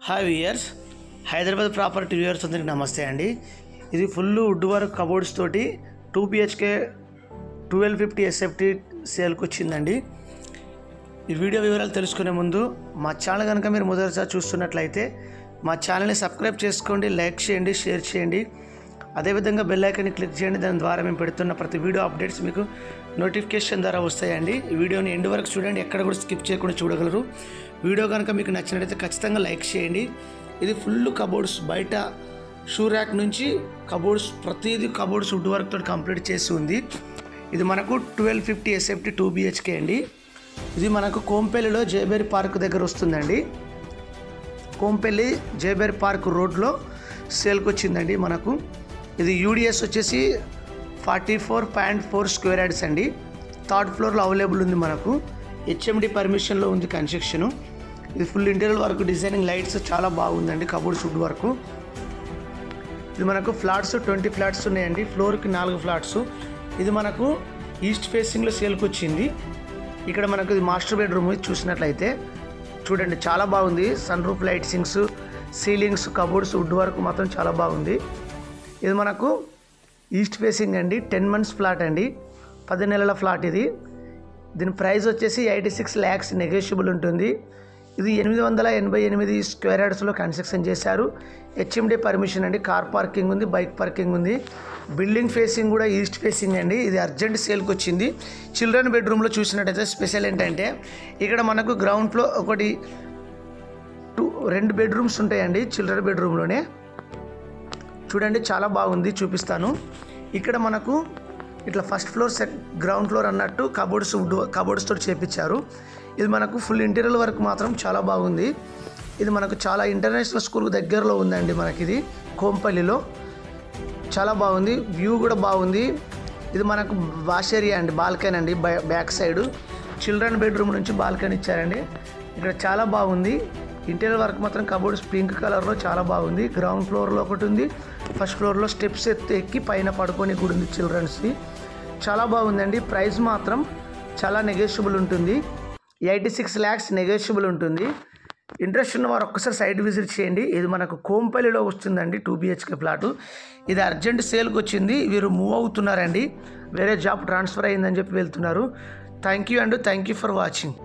Hi viewers, Hyderabad property viewers అందరికి నమస్తే అండి. ఇది ఫుల్ వుడ్ వర్క్ కబోర్డ్స్ తోటి 2 BHK 1250 SFT సేల్కి వచ్చిందండి. ఈ వీడియో వివరాలు తెలుసుకునే ముందు మా ఛానల్ కనుక మీరు మొదటిసారి చూస్తున్నట్లయితే మా ఛానల్ని సబ్స్క్రైబ్ చేసుకోండి, లైక్ చేయండి, షేర్ చేయండి. అదేవిధంగా బెల్ ఐకాన్ని క్లిక్ చేయండి. దాని ద్వారా మేము పెడుతున్న ప్రతి వీడియో అప్డేట్స్ మీకు నోటిఫికేషన్ ద్వారా వస్తాయండి. ఈ వీడియోని ఎండ్ వరకు చూడండి, ఎక్కడ కూడా స్కిప్ చేయకుండా చూడగలరు. వీడియో కనుక మీకు నచ్చినట్లయితే ఖచ్చితంగా లైక్ చేయండి. ఇది ఫుల్ కబోర్డ్స్, బయట షూ ర్యాక్ నుంచి కబోర్డ్స్, ప్రతిదీ కబోర్డ్స్ వుడ్ వర్క్ తోటి కంప్లీట్ చేసి ఉంది. ఇది మనకు 1250 SFT 2 BHK అండి. ఇది మనకు కోంపల్లిలో జేబేరి పార్క్ దగ్గర వస్తుందండి. కోంపల్లి జేబేరి పార్క్ రోడ్లో సేల్కి వచ్చిందండి మనకు. ఇది యూడిఎస్ వచ్చేసి 44.4 స్క్వేర్ యార్డ్స్ అండి. 3rd ఫ్లోర్లో అవైలబుల్ ఉంది మనకు. HMD పర్మిషన్లో ఉంది కన్స్ట్రక్షను. ఇది full interior work, designing, lights చాలా బాగుందండి. Cupboards wood work. ఇది మనకు ఫ్లాట్స్ 20 ఫ్లాట్స్ ఉన్నాయండి. ఫ్లోర్కి 4 ఫ్లాట్స్. ఇది మనకు ఈస్ట్ ఫేసింగ్లో సేల్కి వచ్చింది. ఇక్కడ మనకు ఇది మాస్టర్ బెడ్రూమ్ చూసినట్లయితే చూడండి, చాలా బాగుంది. Sun roof lightings, ceilings, cupboards wood work మాత్రం చాలా బాగుంది. ఇది మనకు ఈస్ట్ ఫేసింగ్ అండి. 10 months ఫ్లాట్ అండి, 10 నెలల ఫ్లాట్ ఇది. దీని ప్రైస్ వచ్చేసి 86 lakhs నెగోషియబుల్ ఉంటుంది. ఇది 888 స్క్వేర్ యార్డ్స్లో కన్స్ట్రక్షన్ చేశారు. HMD పర్మిషన్ అండి. కార్ పార్కింగ్ ఉంది, బైక్ పార్కింగ్ ఉంది. బిల్డింగ్ ఫేసింగ్ కూడా ఈస్ట్ ఫేసింగ్ అండి. ఇది అర్జెంట్ సేల్కి వచ్చింది. చిల్డ్రన్ బెడ్రూమ్లో చూసినట్టయితే స్పెషల్ ఏంటంటే ఇక్కడ మనకు గ్రౌండ్ ఫ్లోర్ ఒకటి 2 బెడ్రూమ్స్ ఉంటాయండి. చిల్డ్రన్ బెడ్రూమ్లోనే చూడండి, చాలా బాగుంది, చూపిస్తాను. ఇక్కడ మనకు ఇట్లా ఫస్ట్ ఫ్లోర్, గ్రౌండ్ ఫ్లోర్ అన్నట్టు కబోర్డ్స్ తోటి చేపించారు. ఇది మనకు ఫుల్ ఇంటీరియర్ వర్క్ మాత్రం చాలా బాగుంది. ఇది మనకు చాలా ఇంటర్నేషనల్ స్కూల్ దగ్గరలో ఉందండి. మనకి ఇది కోంపల్లిలో చాలా బాగుంది. వ్యూ కూడా బాగుంది. ఇది మనకు వాష్ ఏరియా అండి, బాల్కనీ అండి. బ్యాక్ సైడ్ చిల్డ్రన్ బెడ్రూమ్ నుంచి బాల్కనీ ఇచ్చారండి. ఇక్కడ చాలా బాగుంది. ఇంటీరియర్ వర్క్ మాత్రం కబోర్డ్స్ పింక్ కలర్లో చాలా బాగుంది. గ్రౌండ్ ఫ్లోర్లో ఒకటి ఉంది, ఫస్ట్ ఫ్లోర్లో స్టెప్స్ ఎక్కి పైన పడుకొని కూడా ఉంది చిల్డ్రన్స్ది. చాలా బాగుందండి. ప్రైస్ మాత్రం చాలా నెగోషియబుల్ ఉంటుంది. 86 lakhs నెగోషియబుల్ ఉంటుంది. ఇంట్రెస్ట్ ఉన్న వారు ఒక్కసారి సైట్ విజిట్ చేయండి. ఇది మనకు కోంపల్లిలో వస్తుందండి. 2 BHK ఫ్లాటు. ఇది అర్జెంట్ సేల్కి వచ్చింది. వీరు మూవ్ అవుతున్నారండి, వేరే జాబ్ ట్రాన్స్ఫర్ అయ్యిందని చెప్పి వెళ్తున్నారు. Thank you and thank you for watching.